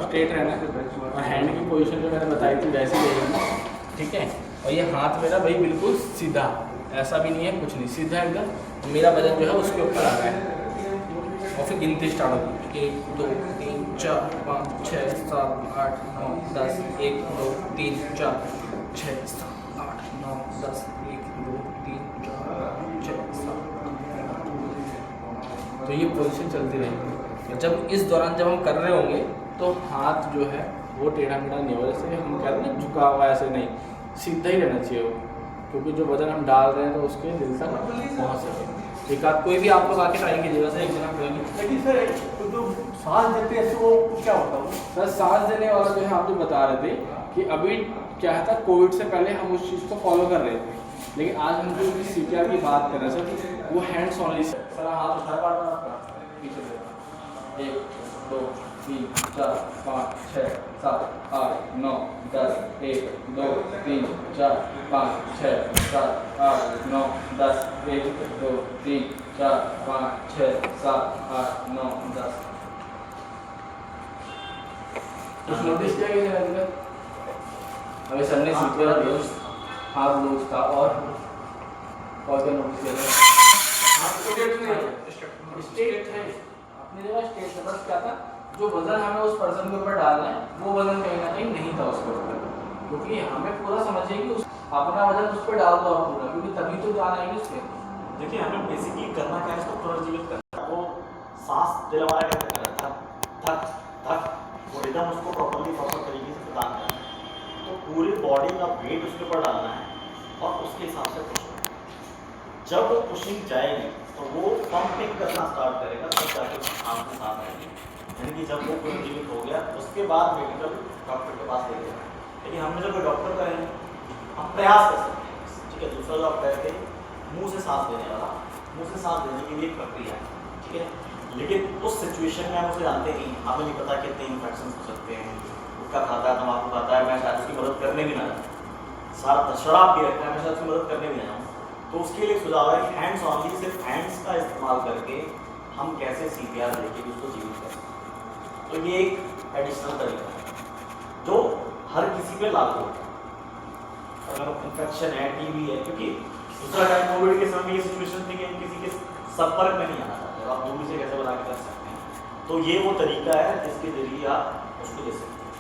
Straight रहना है और हैंड की पोजीशन जो मैंने बताई थी वैसी रहेगी, ठीक है। और ये हाथ मेरा भाई बिल्कुल सीधा, ऐसा भी नहीं है कुछ नहीं, सीधा एकदम मेरा वजन जो है उसके ऊपर आ रहा है। और फिर गिनती स्टार्ट होगी 1 2 3 4 5 6 7 8 9 10 1 2 3 4 6 7 8 9 10 1 2 3 4 6 7। तो ये पोजीशन चलती रहेगी। और जब इस दौरान जब हम कर रहे होंगे तो हाथ जो है वो टेढ़ा मेढ़ा नहीं होगा, जैसे हम कह रहे हैं ना झुका हुआ ऐसे नहीं, सीधा ही रहना चाहिए वो, क्योंकि जो वजन हम डाल रहे हैं तो उसके दिल तक पहुँच सके। एक आध कोई भी आप लोग आके ट्राई कीजिएगा सर, एक जना करेंगे। लेकिन सर जो सांस देते हैं वो क्या होता है? सर सांस देने वाला जो है आप जो बता रहे थे कि अभी क्या था, कोविड से पहले हम उस चीज़ को फॉलो कर रहे थे, लेकिन आज हम जो CPR की बात कर रहे हैं सर वो हैंड्स ऑनली। सर हाथ उठाया बार बार आपका पीछे से 1 2 3 4 5 6 7 8 9 10 1 2 3 4 5 6 7 8 9 10 1 2 3 4 5 6 7 8 9 10। कुछ नोटिस किया गया है? अभी सर ने CPR दिया, हाथ लूज था और क्या नोटिस किया था? स्टेट है अपनी जगह, स्टेट है, बस क्या था जो वजन हमें उस पर्सन के ऊपर डालना है वो वजन कहीं ना कहीं नहीं था उसके ऊपर, क्योंकि हमें पूरा समझिए कि अपना वजन उस पर डाल दो आप पूरा, क्योंकि तभी तो जान आएगी उसके। देखिए हमें बेसिकली करना क्या है, इसको पुनर्जीवित करना है। वो सांस दिलवाया कैसे करें, धक धक धक, वो रिदम उसको प्रॉपर तरीके से प्रदान करना है। तो पूरी बॉडी का वेट उसके ऊपर डालना है और उसके हिसाब से पुश करना है। जब वो पुशिंग जाएगी तो वो पंपिंग करना स्टार्ट करेगा, तब जाके आँख में सांस आएगी। यानी कि जब वो पुनर्जीवित हो गया उसके बाद मेडिकल डॉक्टर के पास ले गया। लेकिन हमने जब कोई डॉक्टर का है हम प्रयास कर सकते हैं, ठीक है। दूसरा जो आप कहते हैं मुंह से सांस देने वाला, मुंह से सांस देने की भी एक प्रक्रिया है, ठीक है। लेकिन उस सिचुएशन में हम उसे जानते नहीं, हमें नहीं पता कितने इन्फेक्शन हो सकते हैं, उसका खाता है तम्बाकू खाता है, मैं शायद उसकी मदद करने भी ना जाऊँ, सारा शराब पी रखा है, मैं शायद उसकी मदद करने भी ना जाऊँ। तो उसके लिए सुझाव है कि हैंड्स ऑनली, सिर्फ हैंड्स का इस्तेमाल करके हम कैसे CPR देके भी उसको जीवित कर सकते हैं। तो ये एक एडिशनल तरीका है जो हर किसी पे लागू होता है। अगर इन्फेक्शन है, TB है, क्योंकि दूसरा टाइम कोविड के समय ये सिचुएशन थी कि हम किसी के संपर्क में नहीं आना चाहते, आप दूरी से कैसे बना के कर सकते हैं। तो ये वो तरीका है जिसके जरिए आप उसको दे सकते हैं।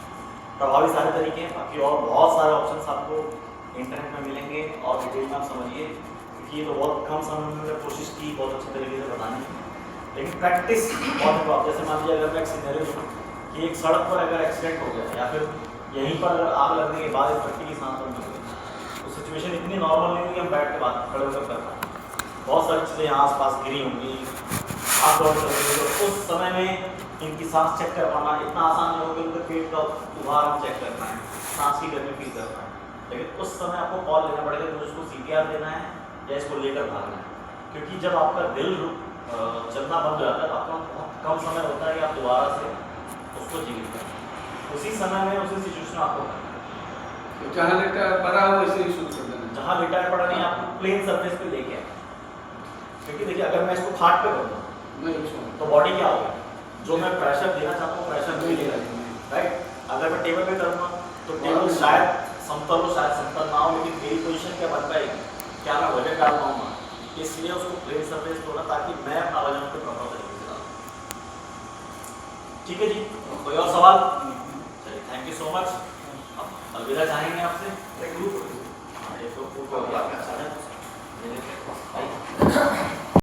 प्रभावी सारे तरीके हैं, बाकी और बहुत सारे ऑप्शन आपको इंटरनेट में मिलेंगे और डिटेल में आप समझिए, क्योंकि ये तो बहुत कम समय में मैंने कोशिश की बहुत अच्छे तरीके से बताने की, लेकिन प्रैक्टिस बहुत है। जैसे मान लीजिए अगर मैं एक सिनेरियो दूँ कि एक सड़क पर अगर एक्सीडेंट हो गया या फिर यहीं पर अगर आग लगने के बाद इस व्यक्ति की सांस बंद हो गई, तो सिचुएशन इतनी नॉर्मल नहीं होगी हम बैठ के बात खड़े होकर कर पाएँ। बहुत सारी चीज़ें यहाँ आस-पास गिरी होंगी, आप दौड़ कर रही हो, तो उस समय में इनकी सांस चेक कर पाना इतना आसान नहीं होगा। उनके पेट का उभार हम चेक कर पाएँ, सांस की गर्मी फील कर पाएँ, लेकिन उस समय आपको कॉल लेना पड़ेगा कि उसको CPR देना है या इसको लेकर भागना है। क्योंकि जब आपका दिल चलना बंद हो जाता है तो आपका बहुत कम समय होता है कि आप दोबारा से उसको जीवित करें। उसी समय में उसी सिचुएशन में आपको करना है। जहाँ लेटा पड़ा हो वैसे ही शुरू कर देना, जहाँ लेटा है पड़ा नहीं, आपको प्लेन सरफेस पे लेके आए। क्योंकि देखिए अगर मैं इसको खाट पे करूँ तो बॉडी क्या होगा, जो मैं प्रेशर देना चाहता हूँ प्रेशर नहीं ले रहा, राइट। अगर मैं टेबल पे करूँगा तो टेबल शायद समतल हो, शायद समतल ना हो, लेकिन मेरी पोजीशन क्या बन पाएगी, क्या मैं वजन डाल पाऊँगा। इसलिए उसको प्लेन सरफेस होना ताकि मैं अपना वजन को प्रभाव तरीके से डालूँ। ठीक है जी, कोई और सवाल? चलिए, थैंक यू सो मच। अब अलविदा चाहेंगे आपसे।